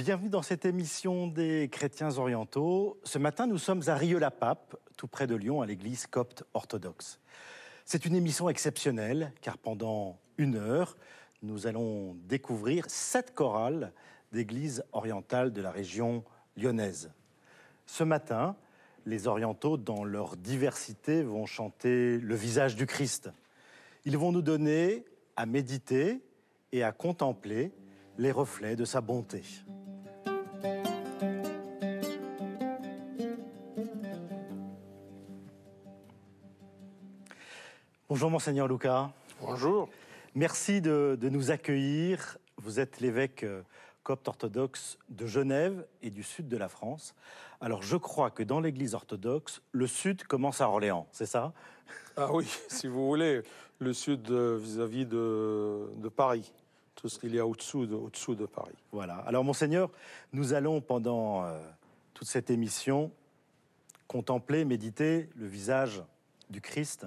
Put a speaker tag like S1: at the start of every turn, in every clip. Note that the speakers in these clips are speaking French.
S1: Bienvenue dans cette émission des chrétiens orientaux. Ce matin, nous sommes à Rieux-la-Pape, tout près de Lyon, à l'église copte orthodoxe. C'est une émission exceptionnelle, car pendant 1 heure, nous allons découvrir 7 chorales d'églises orientales de la région lyonnaise. Ce matin, les orientaux, dans leur diversité, vont chanter le visage du Christ. Ils vont nous donner à méditer et à contempler les reflets de sa bonté. Bonjour Monseigneur Lucas.
S2: Bonjour.
S1: Merci de nous accueillir. Vous êtes l'évêque copte orthodoxe de Genève et du sud de la France. Alors je crois que dans l'église orthodoxe, le sud commence à Orléans, c'est ça?
S2: Ah oui, si vous voulez, le sud vis-à-vis de Paris, tout ce qu'il y a au-dessous de Paris.
S1: Voilà. Alors Monseigneur, nous allons pendant toute cette émission contempler, méditer le visage du Christ.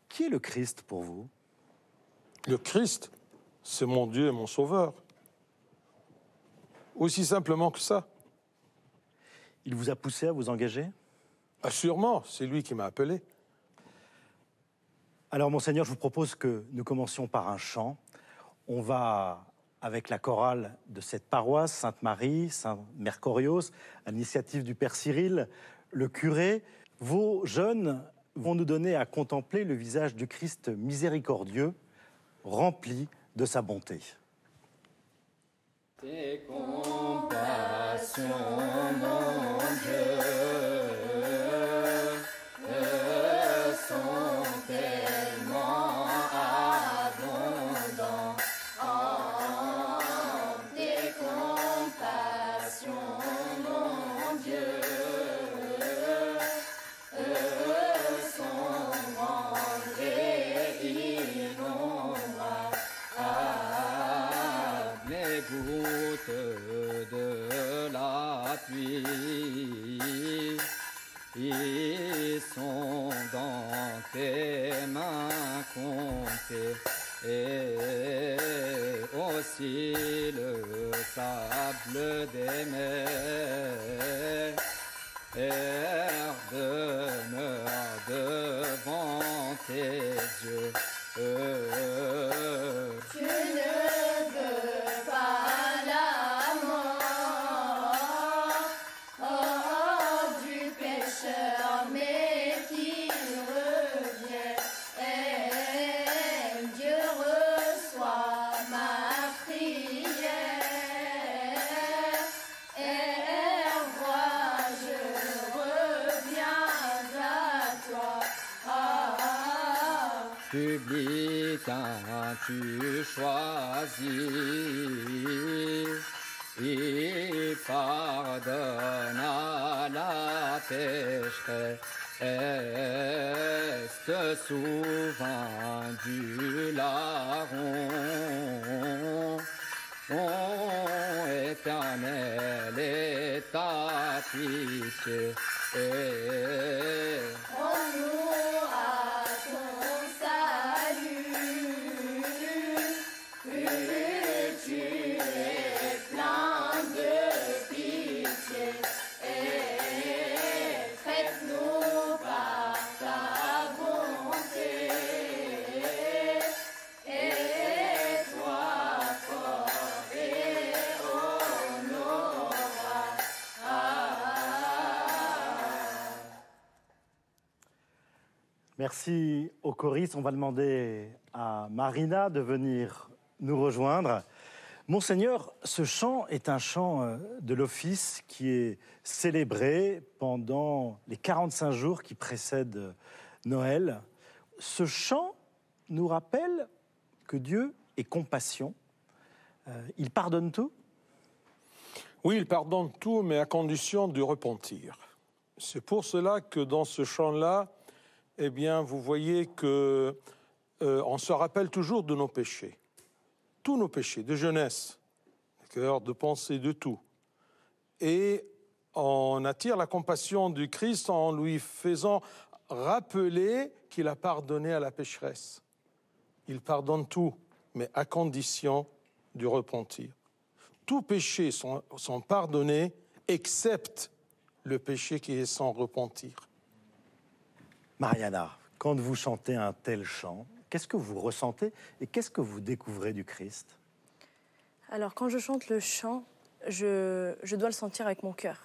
S1: Qui est le Christ pour vous?
S2: Le Christ, c'est mon Dieu et mon Sauveur. Aussi simplement que ça.
S1: Il vous a poussé à vous engager?
S2: Ah, sûrement, c'est lui qui m'a appelé.
S1: Alors Monseigneur, je vous propose que nous commencions par un chant. On va, avec la chorale de cette paroisse, Sainte-Marie, Saint-Mercorios, à l'initiative du Père Cyril, le curé, vos jeunes vont nous donner à contempler le visage du Christ miséricordieux, rempli de sa bonté.
S3: Tes compassions, mon Dieu, sont tellement abondantes. Tes compassions, mon Dieu, sont grandes et innombrables. Les gouttes de la pluie, ils sont dans tes mains comptées, et aussi le sable des mers demeure devant tes yeux. Tu ne veux pas la mort du pécheur, mais qu'il revient. Et Dieu reçoit ma prière. Et moi je reviens à toi. Public, tu choisis, il pardonne à la pécheresse, souvent du larron. Mon éternel est ta pitié. Rends-nous à ton salut, tu es plein de pitié, et traite-nous par ta bonté, et toi fort et honorable.
S1: Merci aux choristes. On va demander à Marina de venir nous rejoindre. Monseigneur, ce chant est un chant de l'office qui est célébré pendant les 45 jours qui précèdent Noël. Ce chant nous rappelle que Dieu est compassion. Il pardonne tout?
S2: Oui, il pardonne tout, mais à condition de repentir. C'est pour cela que dans ce chant-là, eh bien, vous voyez que on se rappelle toujours de nos péchés. Tous nos péchés, de jeunesse, de cœur, de pensée, de tout. Et on attire la compassion du Christ en lui faisant rappeler qu'il a pardonné à la pécheresse. Il pardonne tout, mais à condition du repentir. tous péchés sont pardonnés, excepte le péché qui est sans repentir.
S1: Mariana, quand vous chantez un tel chant, qu'est-ce que vous ressentez et qu'est-ce que vous découvrez du Christ?
S4: Alors, quand je chante le chant, je dois le sentir avec mon cœur.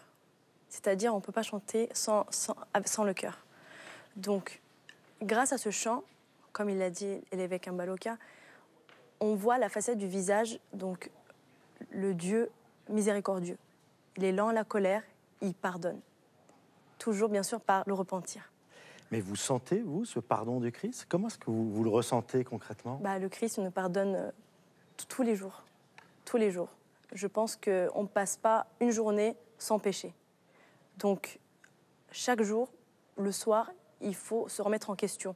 S4: C'est-à-dire, on ne peut pas chanter sans le cœur. Donc, grâce à ce chant, comme il l'a dit l'évêque Mbaloka, on voit la facette du visage, donc le Dieu miséricordieux. Il est lent à la colère, il pardonne. Toujours, bien sûr, par le repentir.
S1: Mais vous sentez, vous, ce pardon du Christ? Comment est-ce que vous le ressentez concrètement?
S4: Le Christ nous pardonne tous les jours. Tous les jours. Je pense qu'on ne passe pas une journée sans péché. Donc, chaque jour, le soir, il faut se remettre en question.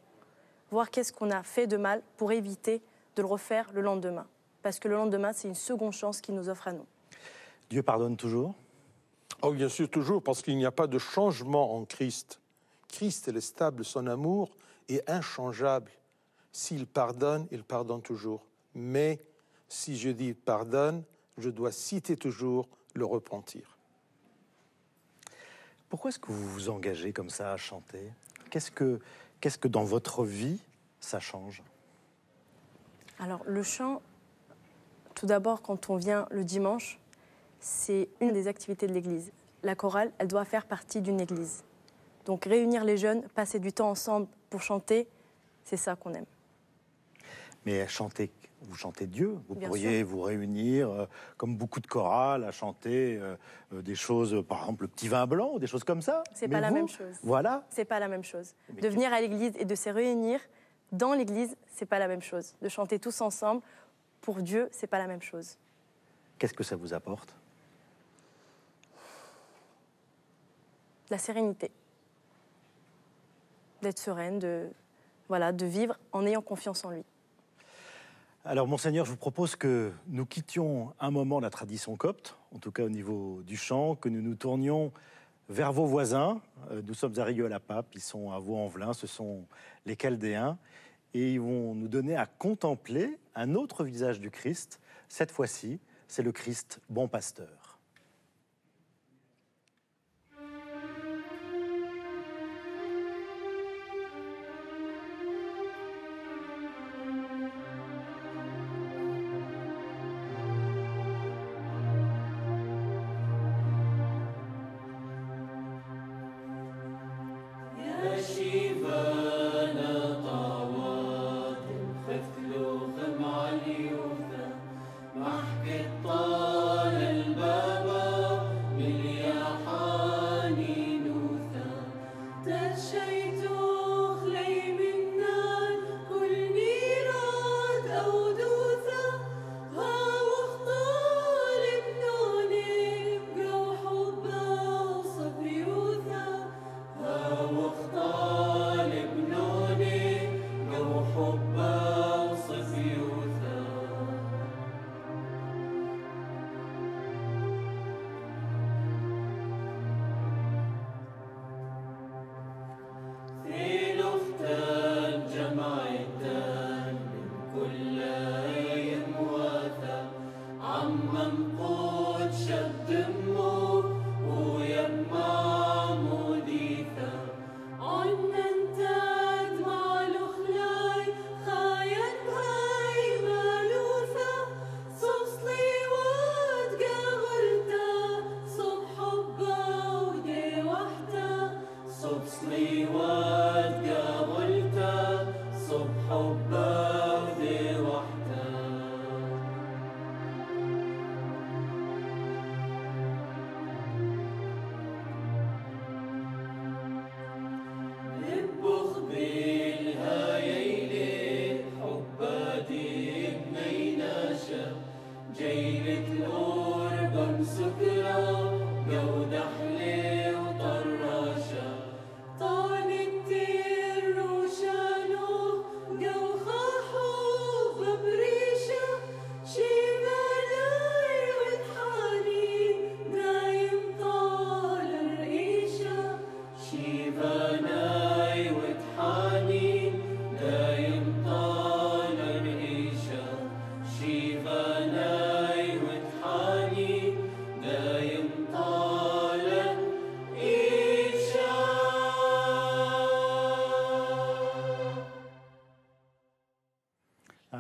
S4: Voir qu'est-ce qu'on a fait de mal pour éviter de le refaire le lendemain. Parce que le lendemain, c'est une seconde chance qu'il nous offre à nous.
S1: Dieu pardonne toujours?
S2: Oh, bien sûr, toujours, parce qu'il n'y a pas de changement en Christ. Christ est stable, son amour est inchangeable. S'il pardonne, il pardonne toujours. Mais si je dis pardonne, je dois citer toujours le repentir.
S1: Pourquoi est-ce que vous vous engagez comme ça à chanter? Qu'est-ce que dans votre vie, ça change?
S4: Alors, le chant, tout d'abord, quand on vient le dimanche, c'est une des activités de l'Église. La chorale, elle doit faire partie d'une Église. Donc, réunir les jeunes, passer du temps ensemble pour chanter, c'est ça qu'on aime.
S1: Mais vous chantez Dieu. Vous
S4: Bien
S1: pourriez
S4: sûr.
S1: vous réunir, comme beaucoup de chorales, à chanter des choses, par exemple le petit vin blanc, ou des choses comme ça.
S4: C'est
S1: Mais
S4: pas la
S1: vous,
S4: même chose.
S1: Voilà.
S4: C'est pas la même chose.
S1: Mais
S4: De venir à l'église et de se réunir dans l'église, c'est pas la même chose. De chanter tous ensemble pour Dieu, c'est pas la même chose.
S1: Qu'est-ce que ça vous apporte?
S4: La sérénité. D'être sereine, de vivre en ayant confiance en lui.
S1: Alors, Monseigneur, je vous propose que nous quittions un moment la tradition copte, en tout cas au niveau du chant, que nous nous tournions vers vos voisins. Nous sommes à Rieux-la-Pape, ils sont à Vaux-en-Velin, ce sont les Chaldéens, et ils vont nous donner à contempler un autre visage du Christ. Cette fois-ci, c'est le Christ bon pasteur.
S3: محكي الطال الباب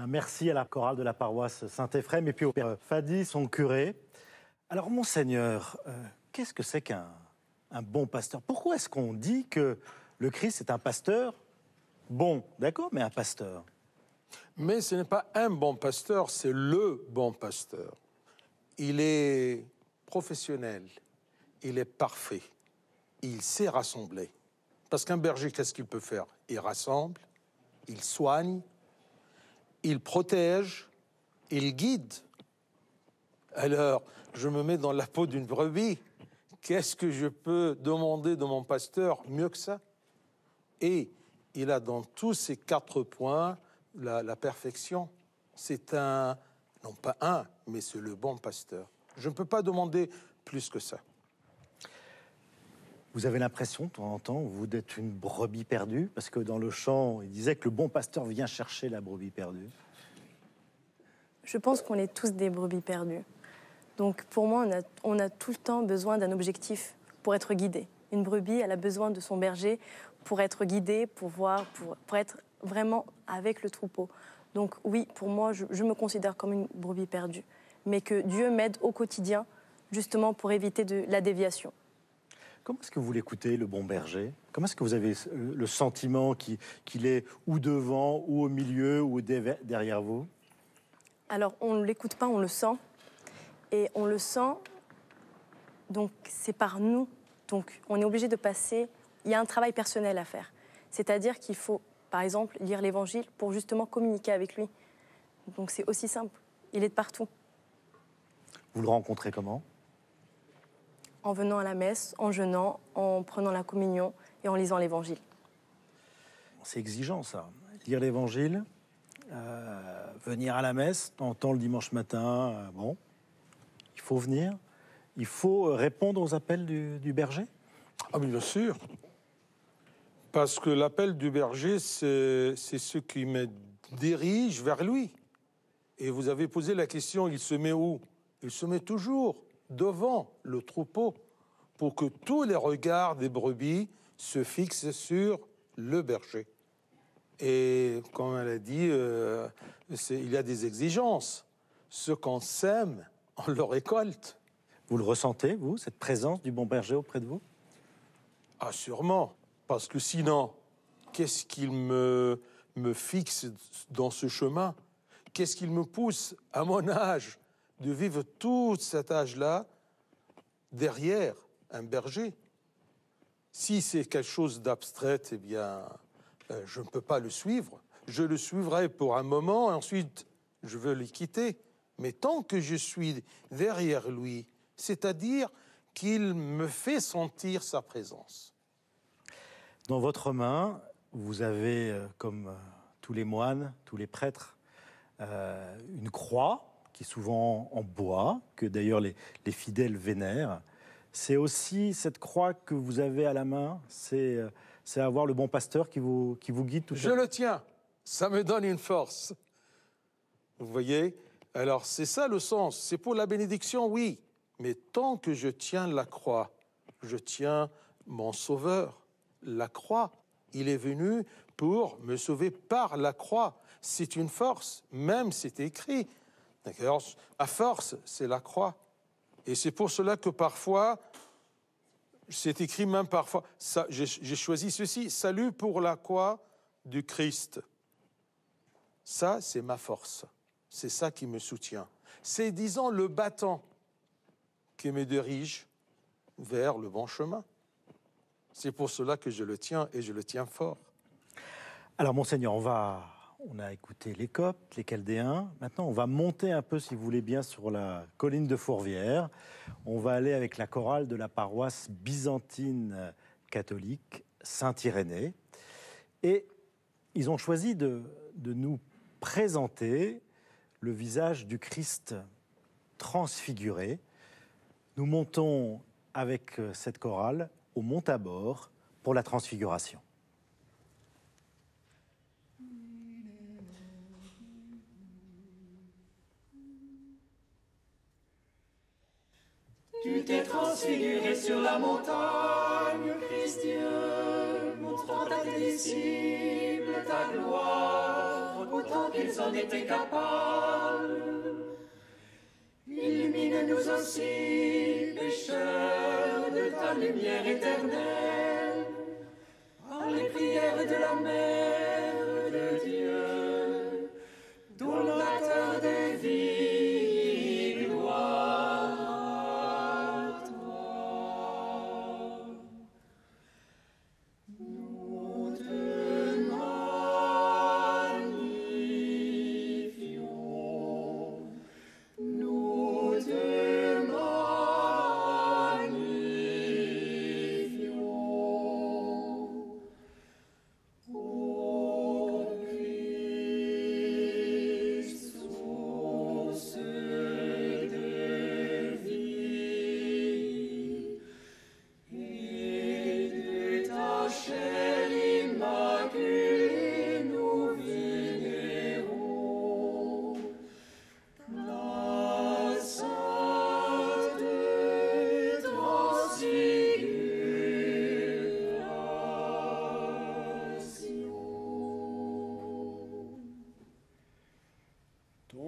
S1: Merci à la chorale de la paroisse Saint-Éphrem et puis au père Fadi, son curé. Alors, monseigneur, qu'est-ce que c'est qu'un bon pasteur? Pourquoi est-ce qu'on dit que le Christ est un pasteur bon, d'accord, mais un pasteur?
S2: Mais ce n'est pas un bon pasteur, c'est le bon pasteur. Il est professionnel, il est parfait, il sait rassembler. Parce qu'un berger, qu'est-ce qu'il peut faire? Il rassemble, il soigne, il protège, il guide. Alors, je me mets dans la peau d'une brebis. Qu'est-ce que je peux demander de mon pasteur mieux que ça? Et il a dans tous ces 4 points la perfection. C'est un, non pas un, mais c'est le bon pasteur. Je ne peux pas demander plus que ça.
S1: Vous avez l'impression, de temps en temps, vous d'être une brebis perdue? Parce que dans le chant, il disait que le bon pasteur vient chercher la brebis perdue.
S4: Je pense qu'on est tous des brebis perdues. Donc pour moi, on a tout le temps besoin d'un objectif pour être guidé. Une brebis, elle a besoin de son berger pour être guidée, pour voir, pour être vraiment avec le troupeau. Donc oui, pour moi, je me considère comme une brebis perdue. Mais que Dieu m'aide au quotidien, justement pour éviter la déviation.
S1: Comment est-ce que vous l'écoutez, le bon berger? Comment est-ce que vous avez le sentiment qu'il est ou devant, ou au milieu, ou derrière vous?
S4: Alors, on ne l'écoute pas, on le sent. Et on le sent, donc c'est par nous. Donc, on est obligé de passer... Il y a un travail personnel à faire. C'est-à-dire qu'il faut, par exemple, lire l'Évangile pour justement communiquer avec lui. Donc, c'est aussi simple. Il est de partout.
S1: Vous le rencontrez comment?
S4: En venant à la messe, en jeûnant, en prenant la communion et en lisant l'Évangile.
S1: C'est exigeant, ça. Lire l'Évangile, venir à la messe, on entend le dimanche matin, bon, il faut venir, il faut répondre aux appels du berger?
S2: Ah, bien sûr. Parce que l'appel du berger, c'est ce qui me dirige vers lui. Et vous avez posé la question, il se met où? Il se met toujours devant le troupeau pour que tous les regards des brebis se fixent sur le berger. Et comme elle a dit, il y a des exigences. Ce qu'on sème, on le récolte.
S1: Vous le ressentez, vous, cette présence du bon berger auprès de vous?
S2: Ah, sûrement. Parce que sinon, qu'est-ce qu'il me fixe dans ce chemin? Qu'est-ce qu'il me pousse, à mon âge, de vivre tout cet âge-là derrière un berger? Si c'est quelque chose d'abstrait, eh bien, je ne peux pas le suivre. Je le suivrai pour un moment, et ensuite, je veux le quitter. Mais tant que je suis derrière lui, c'est-à-dire qu'il me fait sentir sa présence.
S1: Dans votre main, vous avez, comme tous les moines, tous les prêtres, une croix, qui est souvent en bois, que d'ailleurs les fidèles vénèrent. C'est aussi cette croix que vous avez à la main, c'est avoir le bon pasteur qui vous guide tout ça.
S2: Je le tiens, ça me donne une force. Vous voyez? Alors c'est ça le sens, c'est pour la bénédiction, oui. Mais tant que je tiens la croix, je tiens mon Sauveur. La croix, il est venu pour me sauver par la croix. C'est une force, même c'est écrit. D'accord? La force, c'est la croix. Et c'est pour cela que parfois, c'est écrit même parfois, j'ai choisi ceci, salut pour la croix du Christ. Ça, c'est ma force. C'est ça qui me soutient. C'est, disons, le bâton qui me dirige vers le bon chemin. C'est pour cela que je le tiens et je le tiens fort.
S1: Alors, Monseigneur, on a écouté les Coptes, les Chaldéens. Maintenant, on va monter un peu, si vous voulez bien, sur la colline de Fourvière. On va aller avec la chorale de la paroisse byzantine catholique Saint-Irénée. Et ils ont choisi de nous présenter le visage du Christ transfiguré. Nous montons avec cette chorale au Mont Tabor pour la transfiguration.
S3: Tu t'es transfiguré sur la montagne, Christ Dieu, montrant à tes disciples ta gloire, autant qu'ils en étaient capables. Illumine-nous aussi, pécheurs, de ta lumière éternelle, par les prières de la Mère de Dieu, donateur de vie, gloire à toi. Nous te magnifions, nous te magnifions. Ô Christ, source de vie, et de ta chair immaculée nous vénérons. La sainte transfiguration. Ton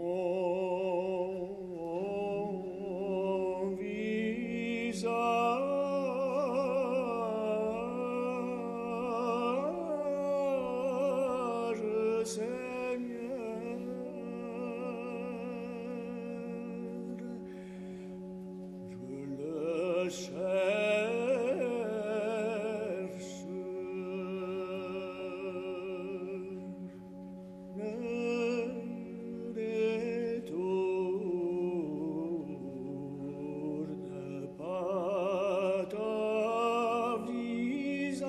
S3: visage, Seigneur, je le cherche. Ne détourne pas ton visage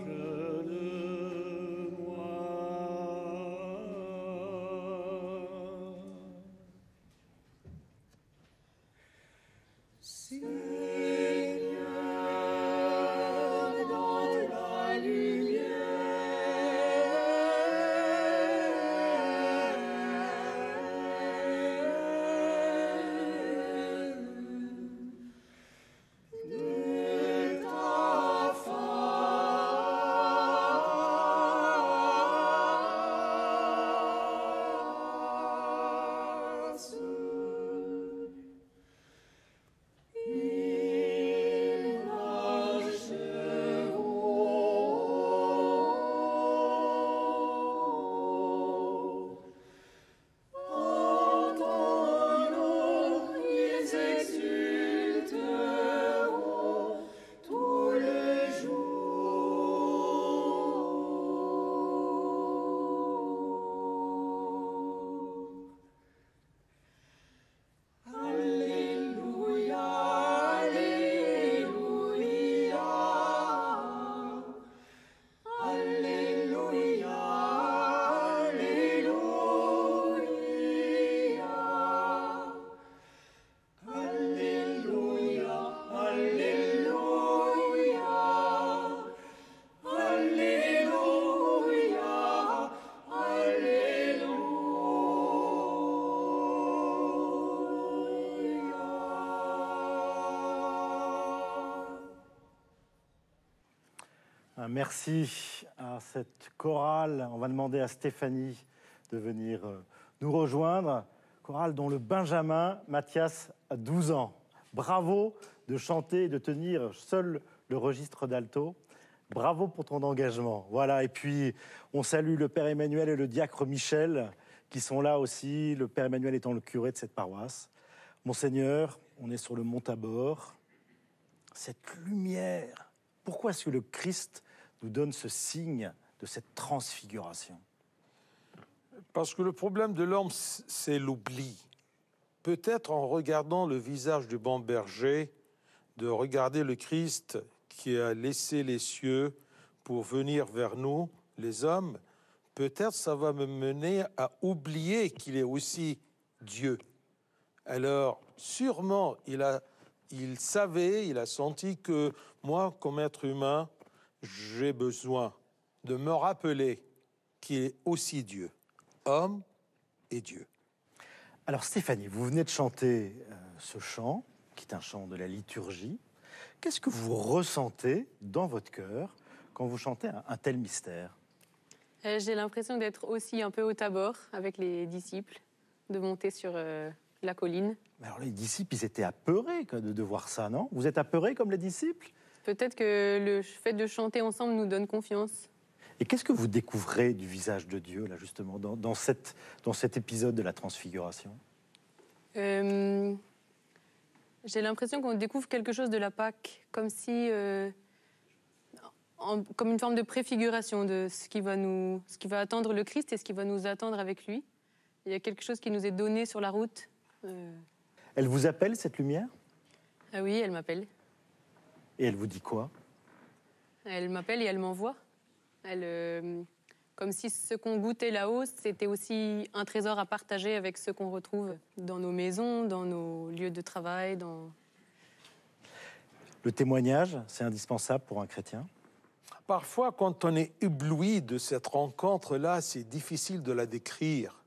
S3: de moi. Seigneur, dans la lumière de ta face, ils marcheront. En ton nom, ils exulteront tout le jour. Alléluia, Alléluia, Alléluia, Alléluia, Alléluia, Alléluia, Alléluia.
S1: Un merci à cette chorale. On va demander à Stéphanie de venir nous rejoindre. Chorale dont le Benjamin Mathias a 12 ans. Bravo de chanter et de tenir seul le registre d'alto. Bravo pour ton engagement. Voilà, et puis on salue le Père Emmanuel et le diacre Michel qui sont là aussi, le Père Emmanuel étant le curé de cette paroisse. Monseigneur, on est sur le mont Tabor. Cette lumière, pourquoi est-ce que le Christ nous donne ce signe de cette transfiguration?
S2: Parce que le problème de l'homme, c'est l'oubli. Peut-être en regardant le visage du bon berger, de regarder le Christ qui a laissé les cieux pour venir vers nous, les hommes, peut-être ça va me mener à oublier qu'il est aussi Dieu. Alors, sûrement, il savait, il a senti que moi, comme être humain, j'ai besoin de me rappeler qu'il est aussi Dieu, homme et Dieu.
S1: Alors Stéphanie, vous venez de chanter ce chant, qui est un chant de la liturgie. Qu'est-ce que vous ressentez dans votre cœur quand vous chantez un tel mystère?
S5: J'ai l'impression d'être aussi un peu au Tabor avec les disciples, de monter sur la colline.
S1: Mais alors les disciples, ils étaient apeurés de voir ça, non? Vous êtes apeurés comme les disciples?
S5: Peut-être que le fait de chanter ensemble nous donne confiance.
S1: Et qu'est-ce que vous découvrez du visage de Dieu, là, justement, dans cet épisode de la Transfiguration?
S5: J'ai l'impression qu'on découvre quelque chose de la Pâque, comme si, comme une forme de préfiguration de ce qui va attendre le Christ et ce qui va nous attendre avec lui. Il y a quelque chose qui nous est donné sur la route.
S1: Elle vous appelle, cette lumière?
S5: Ah oui, elle m'appelle.
S1: Et elle vous dit quoi?
S5: Elle m'appelle et elle m'envoie. Comme si ce qu'on goûtait là-haut, c'était aussi un trésor à partager avec ceux qu'on retrouve dans nos maisons, dans nos lieux de travail.
S1: Le témoignage, c'est indispensable pour un chrétien?
S2: Parfois, quand on est ébloui de cette rencontre-là, c'est difficile de la décrire.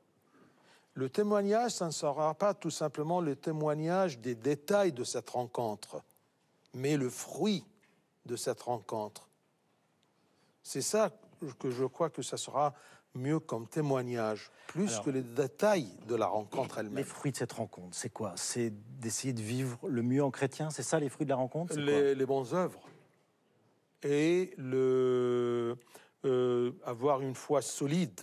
S2: Le témoignage, ça ne sera pas tout simplement le témoignage des détails de cette rencontre, mais le fruit de cette rencontre. C'est ça que je crois que ça sera mieux comme témoignage, plus que les détails de la rencontre elle-même.
S1: Les fruits de cette rencontre, c'est quoi? C'est d'essayer de vivre le mieux en chrétien? C'est ça, les fruits de la rencontre?
S2: Les bonnes œuvres. Et avoir une foi solide,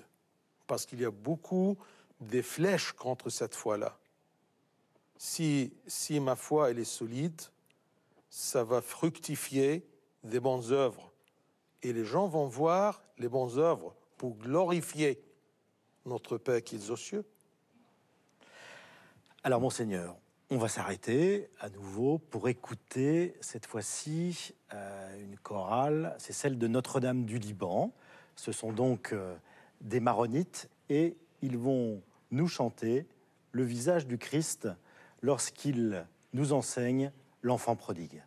S2: parce qu'il y a beaucoup de flèches contre cette foi-là. Si ma foi elle est solide, ça va fructifier des bonnes œuvres. Et les gens vont voir les bonnes œuvres pour glorifier notre Père qui est aux cieux.
S1: Alors, Monseigneur, on va s'arrêter à nouveau pour écouter cette fois-ci une chorale. C'est celle de Notre-Dame du Liban. Ce sont donc des maronites et ils vont nous chanter le visage du Christ lorsqu'il nous enseigne l'enfant prodigue.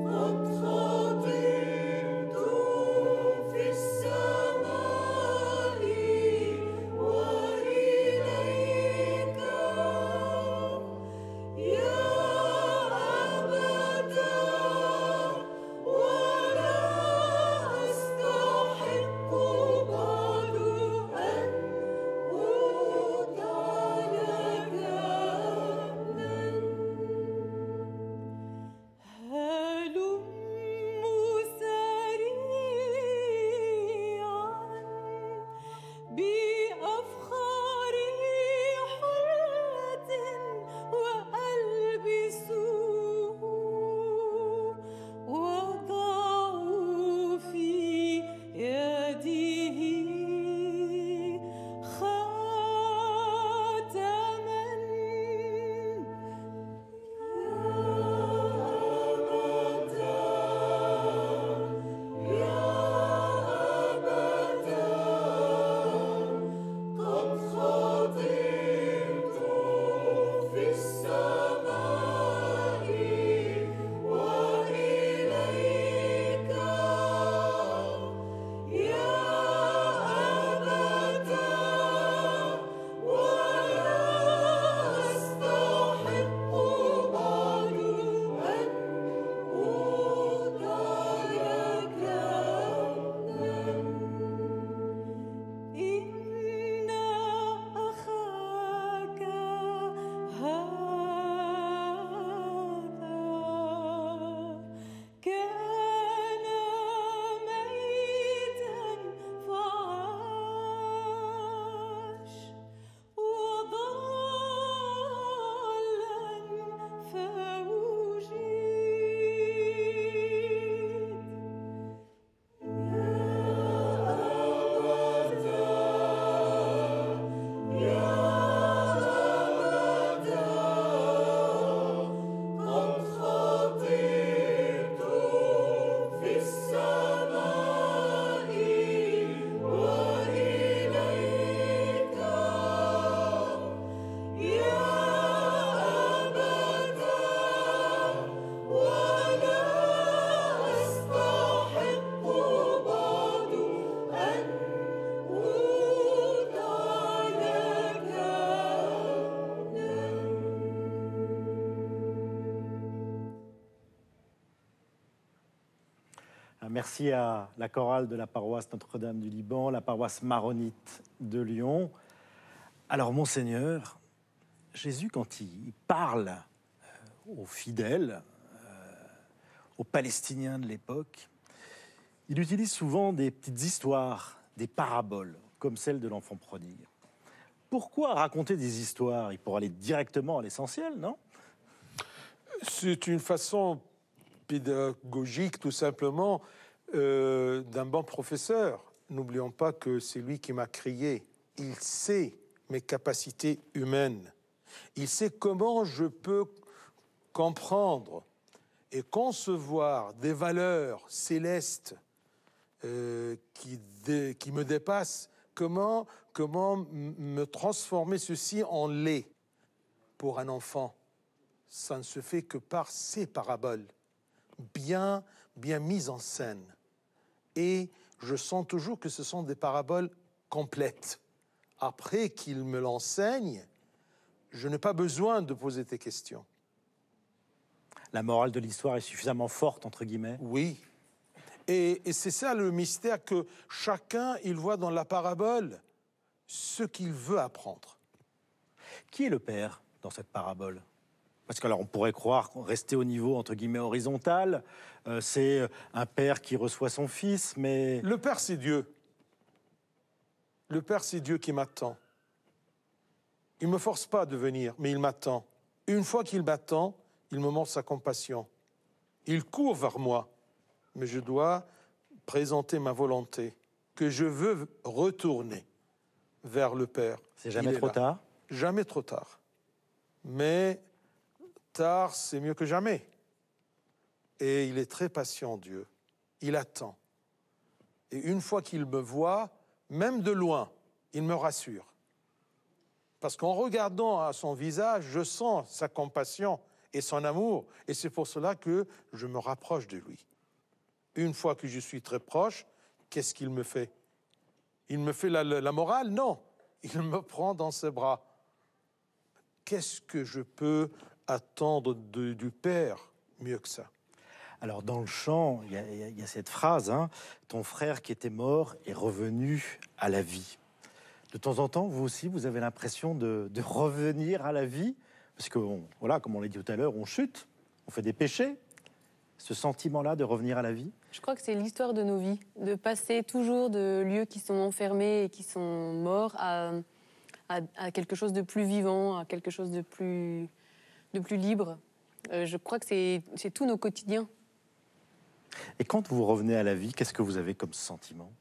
S3: Votre
S1: Merci à la chorale de la paroisse Notre-Dame du Liban, la paroisse maronite de Lyon. Alors, Monseigneur, Jésus, quand il parle aux fidèles, aux Palestiniens de l'époque, il utilise souvent des petites histoires, des paraboles, comme celle de l'enfant prodigue. Pourquoi raconter des histoires? Il pourrait aller directement à l'essentiel, non?
S2: C'est une façon pédagogique, tout simplement, d'un bon professeur. N'oublions pas que c'est lui qui m'a créé. Il sait mes capacités humaines. Il sait comment je peux comprendre et concevoir des valeurs célestes qui me dépassent. Comment me transformer ceci en lait pour un enfant? Ça ne se fait que par ces paraboles, bien mises en scène. Et je sens toujours que ce sont des paraboles complètes. Après qu'il me l'enseigne, je n'ai pas besoin de poser tes questions.
S1: La morale de l'histoire est suffisamment forte, entre guillemets.
S2: Oui. Et c'est ça le mystère, que chacun, il voit dans la parabole ce qu'il veut apprendre.
S1: Qui est le père dans cette parabole? Parce que alors on pourrait croire rester au niveau, entre guillemets, horizontal. C'est un père qui reçoit son fils, mais...
S2: Le Père, c'est Dieu. Le Père, c'est Dieu qui m'attend. Il ne me force pas de venir, mais il m'attend. Une fois qu'il m'attend, il me montre sa compassion. Il court vers moi, mais je dois présenter ma volonté, que je veux retourner vers le Père.
S1: C'est jamais trop tard?
S2: Jamais trop tard. Mais tard, c'est mieux que jamais. Et il est très patient, Dieu. Il attend. Et une fois qu'il me voit, même de loin, il me rassure. Parce qu'en regardant à son visage, je sens sa compassion et son amour. Et c'est pour cela que je me rapproche de lui. Une fois que je suis très proche, qu'est-ce qu'il me fait? Il me fait la morale? Non. Il me prend dans ses bras. Qu'est-ce que je peux attendre du Père mieux que ça?
S1: Alors, dans le chant, il y a cette phrase, hein, « Ton frère qui était mort est revenu à la vie ». De temps en temps, vous aussi, vous avez l'impression de revenir à la vie? Parce que, voilà, comme on l'a dit tout à l'heure, on chute, on fait des péchés. Ce sentiment-là de revenir à la vie?
S5: Je crois que c'est l'histoire de nos vies, de passer toujours de lieux qui sont enfermés et qui sont morts à quelque chose de plus vivant, à quelque chose de plus libre. Je crois que c'est tous nos quotidiens.
S1: Et quand vous revenez à la vie, qu'est-ce que vous avez comme sentiment?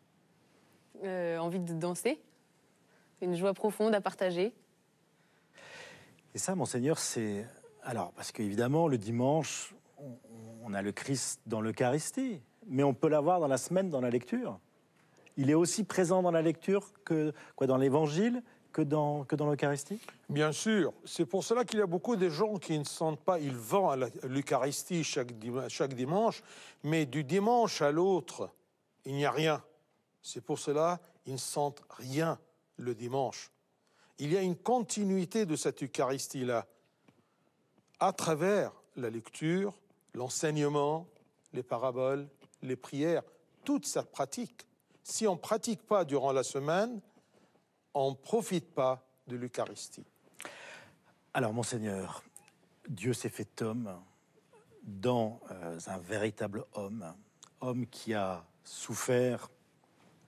S5: Envie de danser, une joie profonde à partager.
S1: Et ça, Monseigneur, c'est... Alors, parce qu'évidemment, le dimanche, on a le Christ dans l'Eucharistie, mais on peut l'avoir dans la semaine, dans la lecture. Il est aussi présent dans la lecture que dans l'Évangile, que dans l'Eucharistie?
S2: Bien sûr. C'est pour cela qu'il y a beaucoup de gens qui ne sentent pas, ils vont à l'Eucharistie chaque dimanche, mais du dimanche à l'autre, il n'y a rien. C'est pour cela qu'ils ne sentent rien le dimanche. Il y a une continuité de cette Eucharistie-là, à travers la lecture, l'enseignement, les paraboles, les prières, toute cette pratique. Si on ne pratique pas durant la semaine, on ne profite pas de l'Eucharistie.
S1: Alors, Monseigneur, Dieu s'est fait homme dans un véritable homme qui a souffert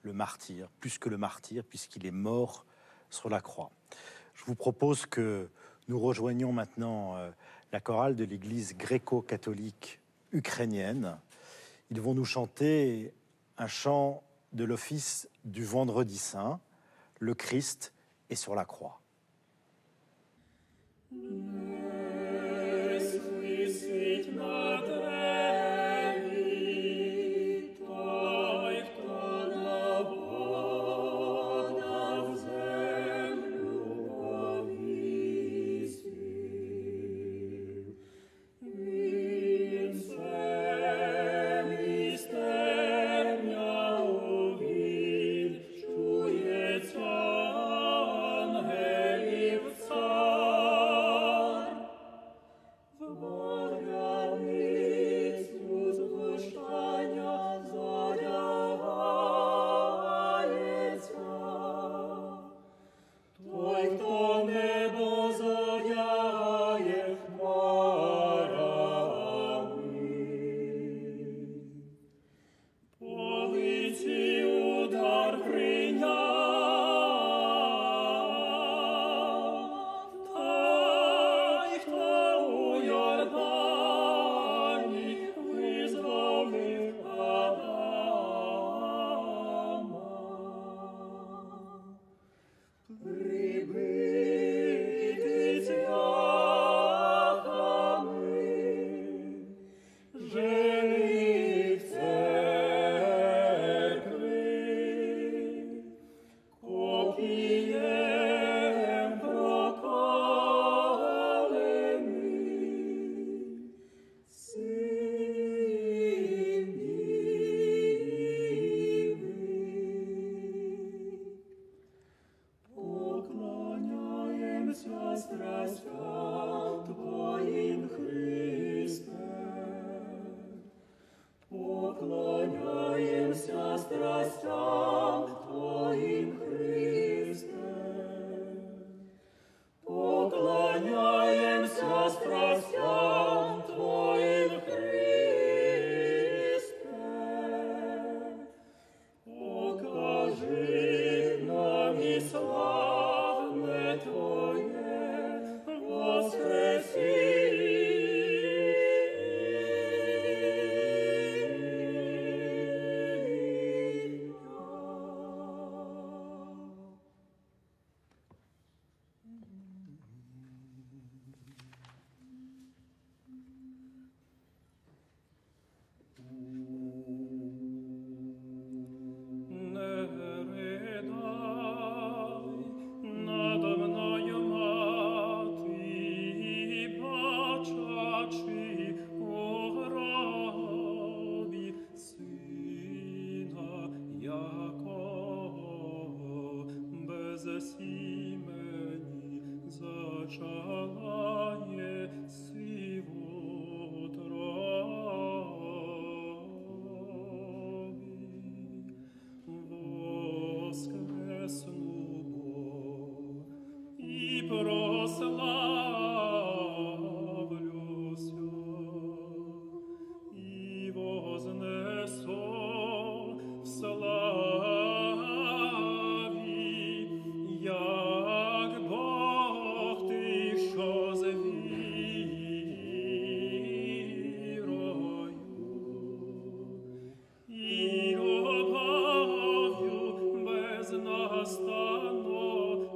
S1: le martyre, plus que le martyre, puisqu'il est mort sur la croix. Je vous propose que nous rejoignions maintenant la chorale de l'Église gréco-catholique ukrainienne. Ils vont nous chanter un chant de l'office du Vendredi Saint, le Christ est sur la croix.
S3: Bogami страстям Твоим, Христе. Поклоняемся страстям Твоим, Христе. Поклоняемся страстям Твоим, Христе. Покажи нам и славное Твое воскресенье. Не ридай надо мною, Мати, бачачи у гробі сина, якого без сімені зачала єси в утробі. Воскресну и прославлюся, и вознесу в славі, як Бог ти, що з вірою і любов'ю безнастанно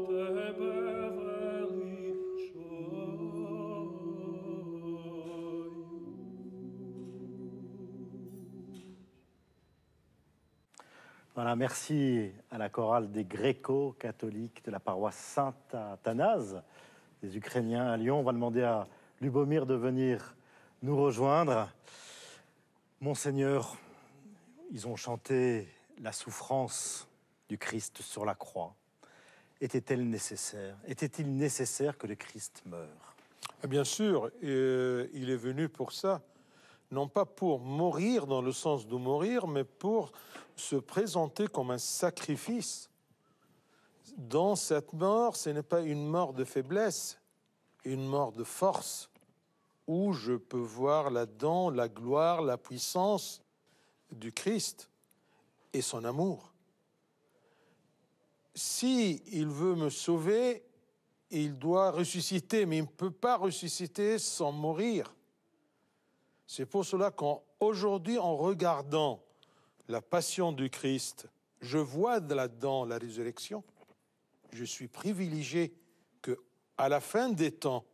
S3: тебе величаю.
S1: Voilà, merci à la chorale des gréco-catholiques de la paroisse Saint-Athanase, des Ukrainiens à Lyon. On va demander à Lubomir de venir nous rejoindre. Monseigneur, ils ont chanté la souffrance du Christ sur la croix. Était-elle nécessaire? Était-il nécessaire que le Christ meure?
S2: Bien sûr, il est venu pour ça, non pas pour mourir dans le sens de mourir, mais pour se présenter comme un sacrifice. Dans cette mort, ce n'est pas une mort de faiblesse, une mort de force, où je peux voir là-dedans la gloire, la puissance du Christ et son amour. Si il veut me sauver, il doit ressusciter, mais il ne peut pas ressusciter sans mourir. C'est pour cela qu'aujourd'hui, en regardant la passion du Christ, je vois là-dedans la résurrection. Je suis privilégié que, à la fin des temps,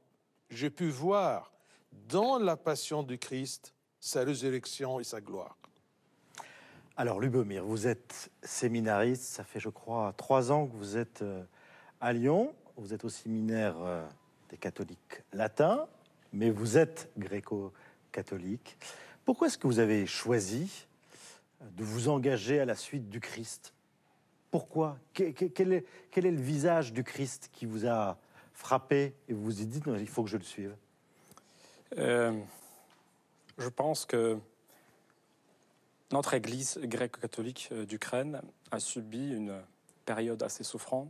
S2: j'ai pu voir dans la passion du Christ sa résurrection et sa gloire.
S1: Alors, Lubomir, vous êtes séminariste, ça fait, je crois, 3 ans que vous êtes à Lyon. Vous êtes au séminaire des catholiques latins, mais vous êtes gréco-catholique. Pourquoi est-ce que vous avez choisi de vous engager à la suite du Christ? Pourquoi? Quel est le visage du Christ qui vous a frappé et vous vous êtes dit, non, il faut que je le suive?
S6: Je pense que notre Église gréco-catholique d'Ukraine a subi une période assez souffrante.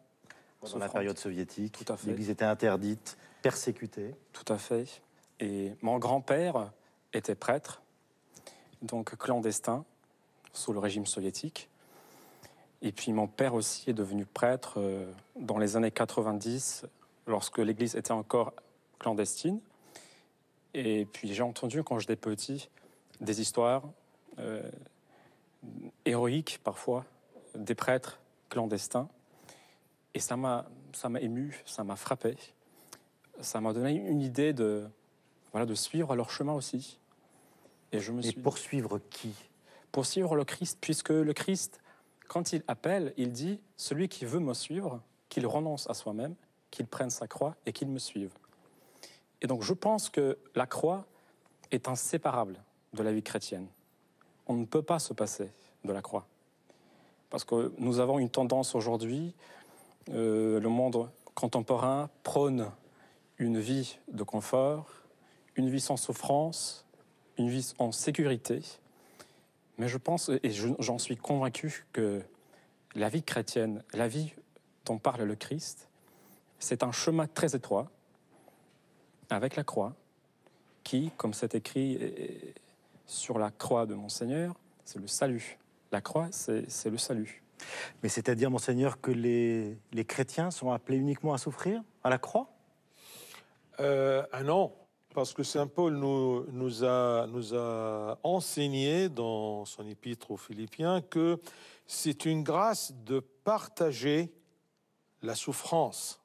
S1: Dans la période soviétique,
S6: Tout à fait.
S1: l'Église était interdite, persécutée.
S6: Tout à fait. Et mon grand-père était prêtre, donc clandestin, sous le régime soviétique. Et puis mon père aussi est devenu prêtre dans les années 90, lorsque l'Église était encore clandestine. Et puis j'ai entendu, quand j'étais petit, des histoires héroïques, parfois, des prêtres clandestins. Et ça m'a ému, ça m'a frappé. Ça m'a donné une idée de suivre leur chemin aussi. Et je me suis...
S1: poursuivre qui?
S6: Poursuivre le Christ, puisque le Christ, quand il appelle, il dit « Celui qui veut me suivre, qu'il renonce à soi-même, qu'il prenne sa croix et qu'il me suive. » Et donc je pense que la croix est inséparable de la vie chrétienne. On ne peut pas se passer de la croix. Parce que nous avons une tendance aujourd'hui, le monde contemporain prône une vie de confort, une vie sans souffrance, une vie en sécurité. Mais je pense, et j'en suis convaincu, que la vie chrétienne, la vie dont parle le Christ, c'est un chemin très étroit, avec la croix, qui, comme c'est écrit sur la croix de mon Seigneur, c'est le salut. La croix, c'est le salut.
S1: Mais c'est-à-dire, Monseigneur, que les chrétiens sont appelés uniquement à souffrir à la croix?
S2: Non, parce que Saint Paul nous a enseigné dans son épître aux Philippiens que c'est une grâce de partager la souffrance,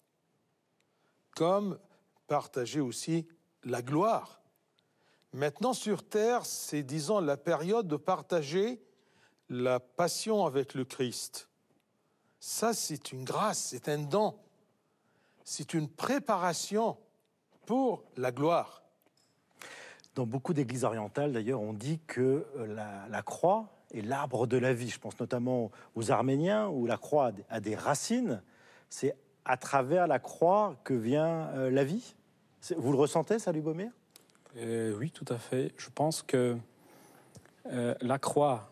S2: comme partager aussi la gloire. Maintenant, sur terre, c'est, disons, la période de partager la passion avec le Christ. Ça, c'est une grâce, c'est un don. C'est une préparation pour la gloire.
S1: Dans beaucoup d'églises orientales, d'ailleurs, on dit que la croix est l'arbre de la vie. Je pense notamment aux Arméniens, où la croix a des racines. C'est à travers la croix que vient la vie. Vous le ressentez, ça, Lubomir?
S6: Oui, tout à fait. Je pense que la croix,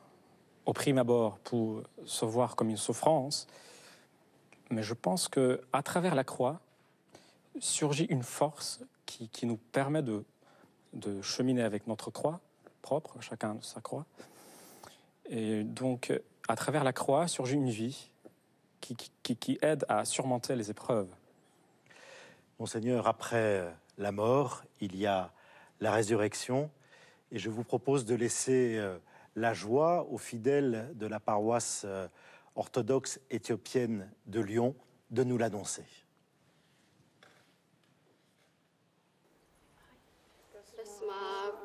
S6: au prime abord, pour se voir comme une souffrance, mais je pense qu'à travers la croix, surgit une force qui nous permet de cheminer avec notre croix propre, chacun sa croix. Et donc, à travers la croix, surgit une vie qui aide à surmonter les épreuves.
S1: Monseigneur, après la mort, il y a la résurrection, et je vous propose de laisser la joie aux fidèles de la paroisse orthodoxe éthiopienne de Lyon de nous l'annoncer.
S7: በስመ አብ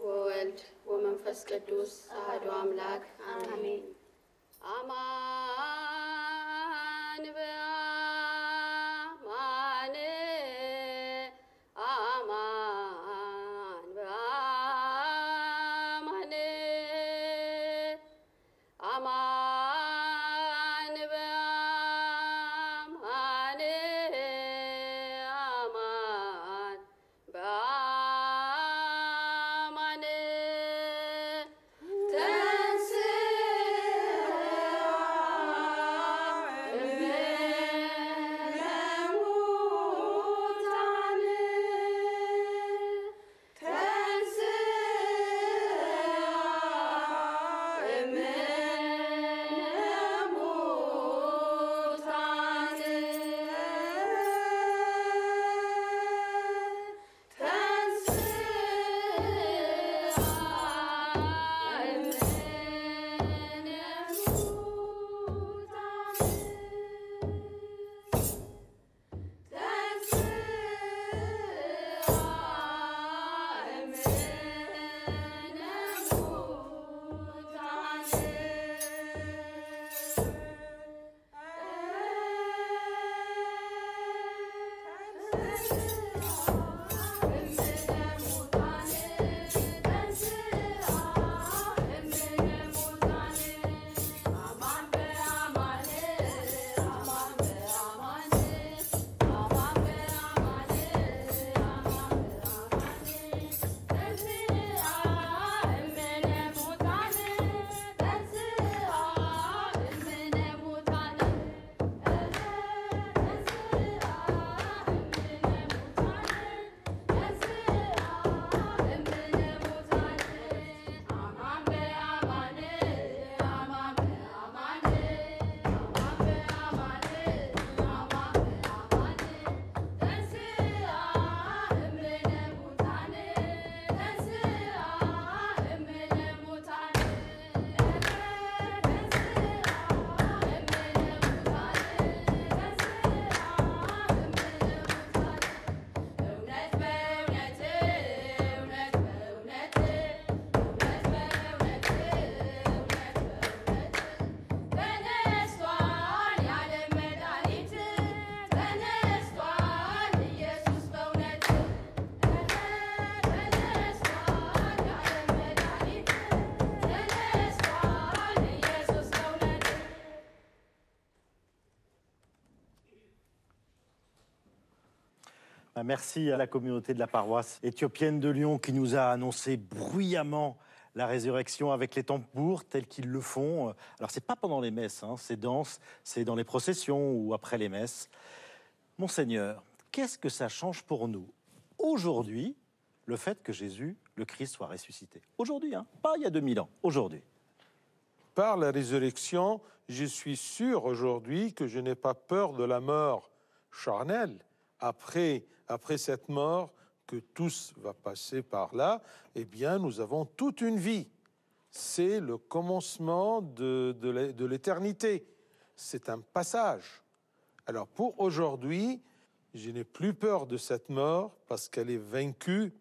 S7: ወወልድ ወመንፈስ ቅዱስ አሐዱ አምላክ አሜን። አማን በአማን አማን በአማን አማን በአማን አማን በአማን
S1: Merci à la communauté de la paroisse éthiopienne de Lyon qui nous a annoncé bruyamment la résurrection avec les tambours tels qu'ils le font. Alors, c'est pas pendant les messes, hein, c'est dans les processions ou après les messes. Monseigneur, qu'est-ce que ça change pour nous aujourd'hui, le fait que Jésus, le Christ, soit ressuscité? Aujourd'hui, hein, pas il y a 2000 ans, aujourd'hui.
S2: Par la résurrection, je suis sûr aujourd'hui que je n'ai pas peur de la mort charnelle. Après cette mort, que tous va passer par là, eh bien, nous avons toute une vie. C'est le commencement de l'éternité. C'est un passage. Alors, pour aujourd'hui, je n'ai plus peur de cette mort parce qu'elle est vaincue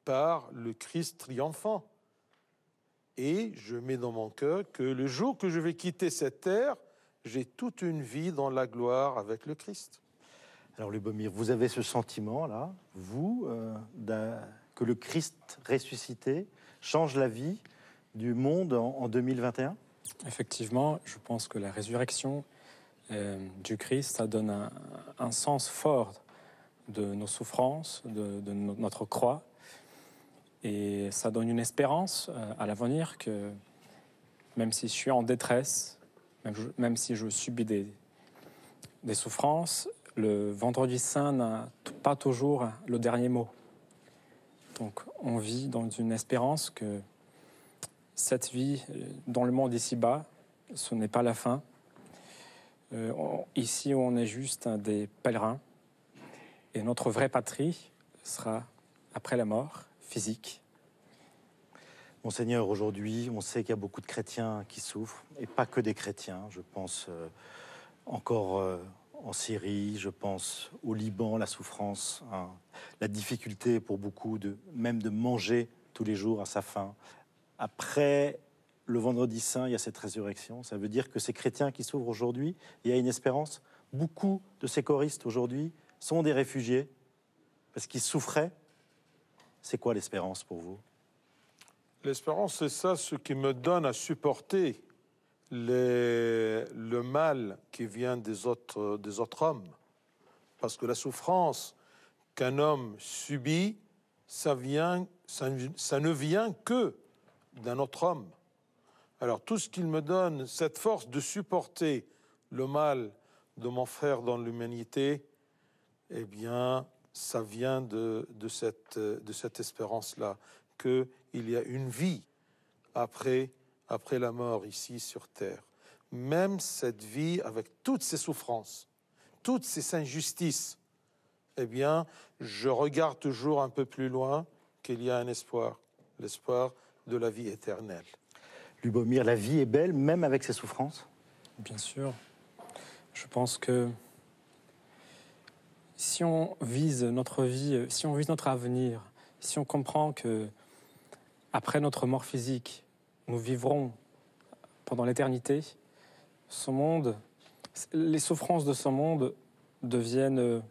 S2: par le Christ triomphant. Et je mets dans mon cœur que le jour que je vais quitter cette terre, j'ai toute une vie dans la gloire avec le Christ.
S1: Alors, Lubomir, vous avez ce sentiment-là, vous, que le Christ ressuscité change la vie du monde en 2021?
S6: Effectivement, je pense que la résurrection du Christ, ça donne un sens fort de nos souffrances, de notre croix. Et ça donne une espérance à l'avenir que même si je suis en détresse, même si je subis des souffrances, le vendredi saint n'a pas toujours le dernier mot. Donc on vit dans une espérance que cette vie dans le monde ici-bas, ce n'est pas la fin. Ici, on est juste des pèlerins. Et notre vraie patrie sera après la mort physique.
S1: Monseigneur, aujourd'hui, on sait qu'il y a beaucoup de chrétiens qui souffrent, et pas que des chrétiens. Je pense encore en Syrie, je pense au Liban, la souffrance, hein, la difficulté pour beaucoup même de manger tous les jours à sa faim. Après le vendredi saint, il y a cette résurrection. Ça veut dire que ces chrétiens qui souffrent aujourd'hui, il y a une espérance. Beaucoup de ces choristes aujourd'hui sont des réfugiés parce qu'ils souffraient. C'est quoi l'espérance pour vous?
S2: L'espérance, c'est ça, ce qui me donne à supporter le mal qui vient des autres hommes. Parce que la souffrance qu'un homme subit, ça ne vient que d'un autre homme. Alors tout ce qu'il me donne, cette force de supporter le mal de mon frère dans l'humanité, eh bien, ça vient de cette espérance-là, qu'il y a une vie après la mort ici sur terre. Même cette vie, avec toutes ces souffrances, toutes ces injustices, eh bien, je regarde toujours un peu plus loin qu'il y a un espoir, l'espoir de la vie éternelle.
S1: Lubomir, la vie est belle, même avec ses souffrances?
S6: Bien sûr. Je pense que si on vise notre vie, si on vise notre avenir, si on comprend que après notre mort physique, nous vivrons pendant l'éternité, ce monde, les souffrances de ce monde deviennent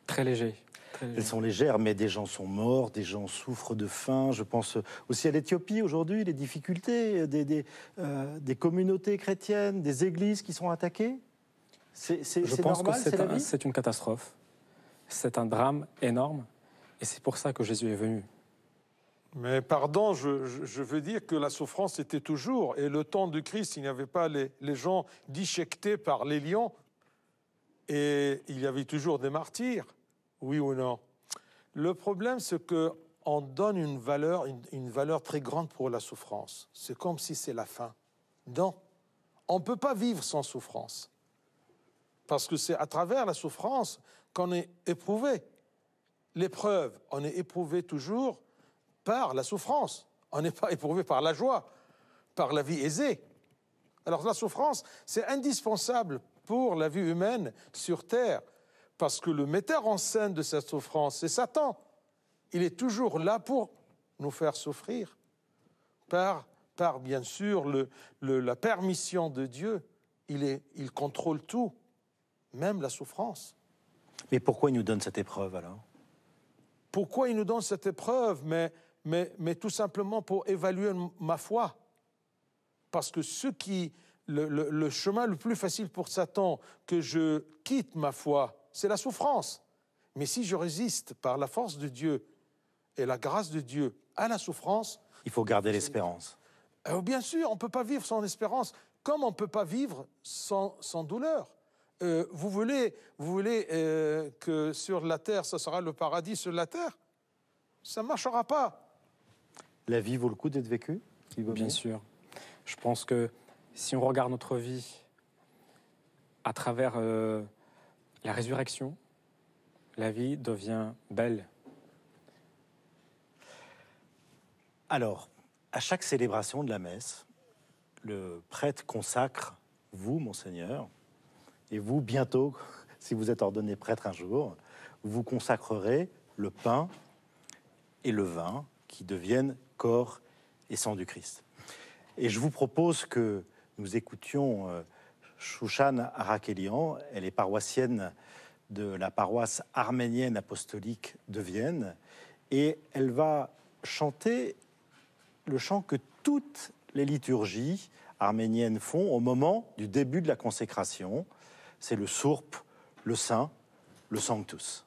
S6: très légères.
S1: Elles sont légères, mais des gens sont morts, des gens souffrent de faim. Je pense aussi à l'Éthiopie aujourd'hui, les difficultés des communautés chrétiennes, des églises qui sont attaquées. C'est normal, c'est la vie.
S6: C'est une catastrophe. C'est un drame énorme. Et c'est pour ça que Jésus est venu.
S2: Mais pardon, je veux dire que la souffrance était toujours. Et le temps du Christ, il n'y avait pas les gens disjectés par les lions. Et il y avait toujours des martyrs. Oui ou non? Le problème, c'est qu'on donne une valeur très grande pour la souffrance. C'est comme si c'est la fin. Non, on ne peut pas vivre sans souffrance. Parce que c'est à travers la souffrance qu'on est éprouvé. L'épreuve, on est éprouvé toujours par la souffrance. On n'est pas éprouvé par la joie, par la vie aisée. Alors la souffrance, c'est indispensable pour la vie humaine sur Terre. Parce que le metteur en scène de cette souffrance, c'est Satan. Il est toujours là pour nous faire souffrir. Par bien sûr, la permission de Dieu. Il contrôle tout, même la souffrance.
S1: Mais pourquoi il nous donne cette épreuve alors?
S2: Pourquoi il nous donne cette épreuve? Mais tout simplement pour évaluer ma foi. Parce que le chemin le plus facile pour Satan, que je quitte ma foi, c'est la souffrance. Mais si je résiste par la force de Dieu et la grâce de Dieu à la souffrance,
S1: Il faut garder l'espérance.
S2: bien sûr, on ne peut pas vivre sans espérance, comme on ne peut pas vivre sans douleur. Vous voulez que sur la terre, ce sera le paradis sur la terre? Ça ne marchera pas.
S1: La vie vaut le coup d'être vécue?
S6: Bien sûr. Je pense que si on regarde notre vie à travers la résurrection, la vie devient belle.
S1: Alors, à chaque célébration de la messe, le prêtre consacre vous, Monseigneur, et vous, bientôt, si vous êtes ordonné prêtre un jour, vous consacrerez le pain et le vin qui deviennent corps et sang du Christ. Et je vous propose que nous écoutions Chouchane Arakelian. Elle est paroissienne de la paroisse arménienne apostolique de Vienne, et elle va chanter le chant que toutes les liturgies arméniennes font au moment du début de la consécration. C'est le sourp, le saint, le sanctus.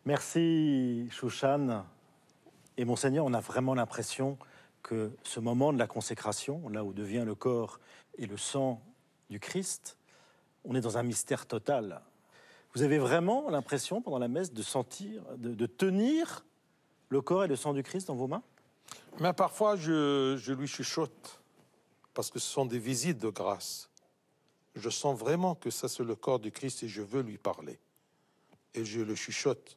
S1: Merci Chouchane. Et Monseigneur, on a vraiment l'impression que ce moment de la consécration, là où devient le corps et le sang du Christ, on est dans un mystère total. Vous avez vraiment l'impression, pendant la messe, de sentir, de tenir le corps et le sang du Christ dans vos mains?
S2: Mais parfois, je lui chuchote, parce que ce sont des visites de grâce. je sens vraiment que ça c'est le corps du Christ et je veux lui parler. Et je le chuchote.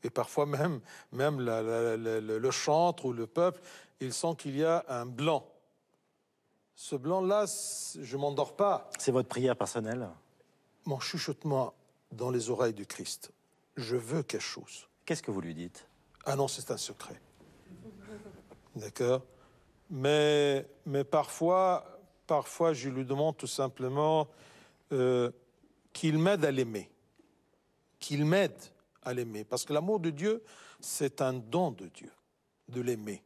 S2: Et parfois même le chantre ou le peuple, il sent qu'il y a un blanc. Ce blanc-là, je ne m'endors pas.
S1: C'est votre prière personnelle?
S2: Mon chuchotement dans les oreilles du Christ. Je veux quelque chose.
S1: Qu'est-ce que vous lui dites?
S2: Ah non, c'est un secret. D'accord? Mais parfois, je lui demande tout simplement qu'il m'aide à l'aimer. Qu'il m'aide à l'aimer. Parce que l'amour de Dieu, c'est un don de Dieu, de l'aimer.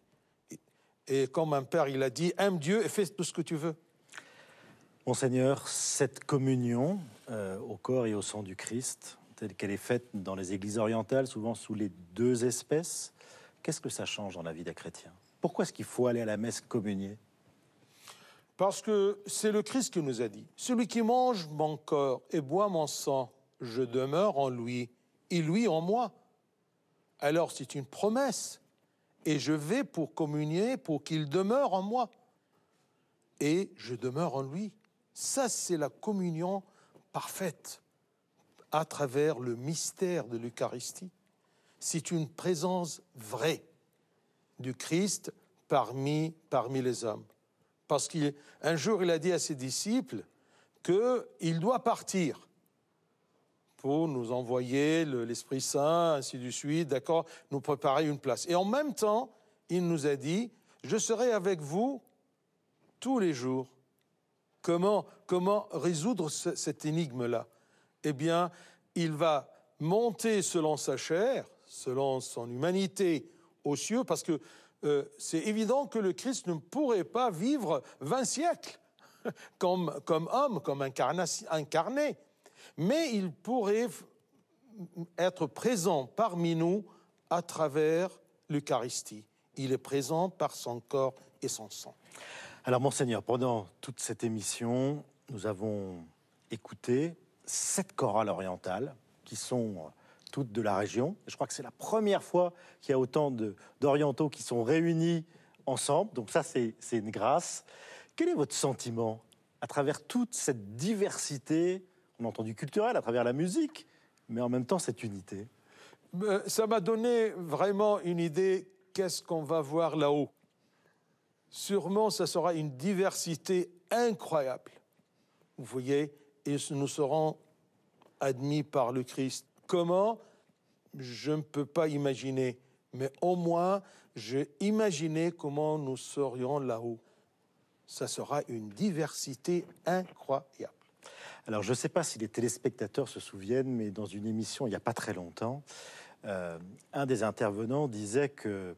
S2: Et comme un père, il a dit, aime Dieu et fais tout ce que tu veux.
S1: Monseigneur, cette communion au corps et au sang du Christ, telle qu'elle est faite dans les églises orientales, souvent sous les deux espèces, qu'est-ce que ça change dans la vie d'un chrétien? Pourquoi est-ce qu'il faut aller à la messe communier?
S2: Parce que c'est le Christ qui nous a dit, celui qui mange mon corps et boit mon sang, je demeure en lui, et lui en moi. Alors c'est une promesse. Et je vais pour communier, pour qu'il demeure en moi. Et je demeure en lui. Ça, c'est la communion parfaite à travers le mystère de l'Eucharistie. C'est une présence vraie du Christ parmi les hommes. Parce qu'un jour, il a dit à ses disciples qu'il doit partir pour nous envoyer l'Esprit Saint, ainsi de suite, d'accord, nous préparer une place. Et en même temps, il nous a dit, je serai avec vous tous les jours. Comment résoudre cette énigme-là? Eh bien, il va monter selon sa chair, selon son humanité aux cieux, parce que c'est évident que le Christ ne pourrait pas vivre 20 siècles comme homme, comme incarné. Mais il pourrait être présent parmi nous à travers l'Eucharistie. Il est présent par son corps et son sang.
S1: Alors, Monseigneur, pendant toute cette émission, nous avons écouté 7 chorales orientales qui sont toutes de la région. Je crois que c'est la première fois qu'il y a autant d'orientaux qui sont réunis ensemble. Donc ça, c'est une grâce. Quel est votre sentiment à travers toute cette diversité, on a entendu culturelle, à travers la musique, mais en même temps cette unité?
S2: Ça m'a donné vraiment une idée, qu'est-ce qu'on va voir là-haut? Sûrement, ça sera une diversité incroyable. Vous voyez, et nous serons admis par le Christ. Comment? Je ne peux pas imaginer, mais au moins, j'ai imaginé comment nous serions là-haut. Ça sera une diversité incroyable.
S1: Alors, je ne sais pas si les téléspectateurs se souviennent, mais dans une émission il n'y a pas très longtemps, un des intervenants disait que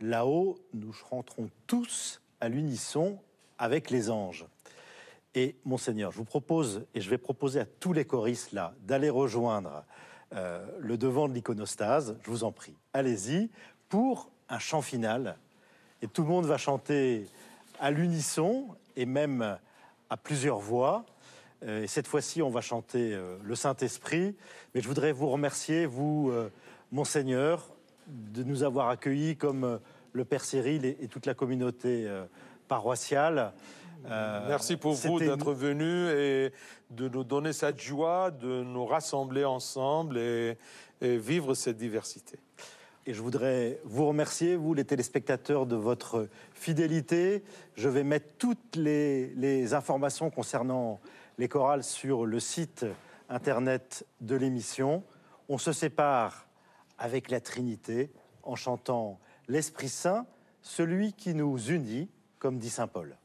S1: là-haut, nous chanterons tous à l'unisson avec les anges. Et Monseigneur, je vous propose, et je vais proposer à tous les choristes là, d'aller rejoindre le devant de l'iconostase. Je vous en prie, allez-y, pour un chant final. Et tout le monde va chanter à l'unisson, et même à plusieurs voix. Et cette fois-ci, on va chanter le Saint-Esprit. Mais je voudrais vous remercier, vous, Monseigneur, de nous avoir accueillis comme le Père Cyril et toute la communauté paroissiale.
S2: Merci pour vous d'être venu et de nous donner cette joie, de nous rassembler ensemble et vivre cette diversité.
S1: Et je voudrais vous remercier, vous les téléspectateurs, de votre fidélité. Je vais mettre toutes les informations concernant les chorales sur le site internet de l'émission. On se sépare avec la Trinité en chantant l'Esprit Saint, celui qui nous unit, comme dit saint Paul.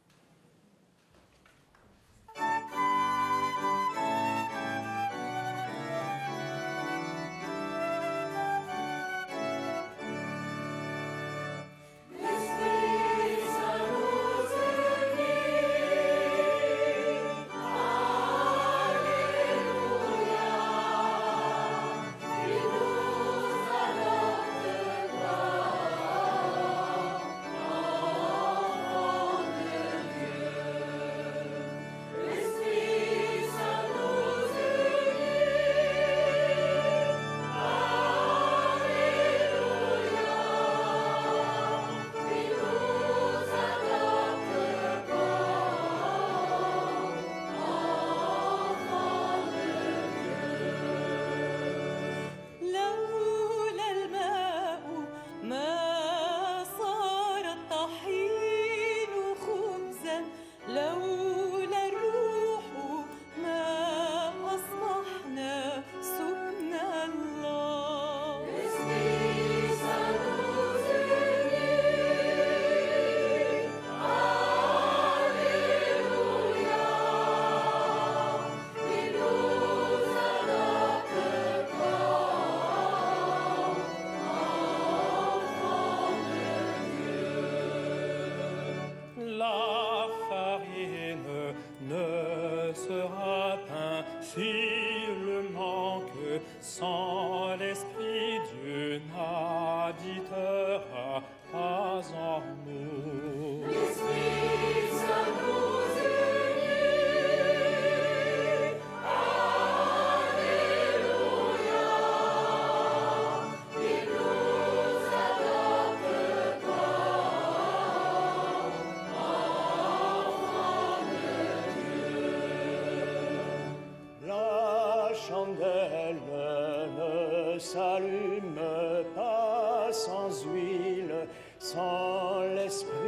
S3: chandelle ne s'allume pas sans huile, sans l'esprit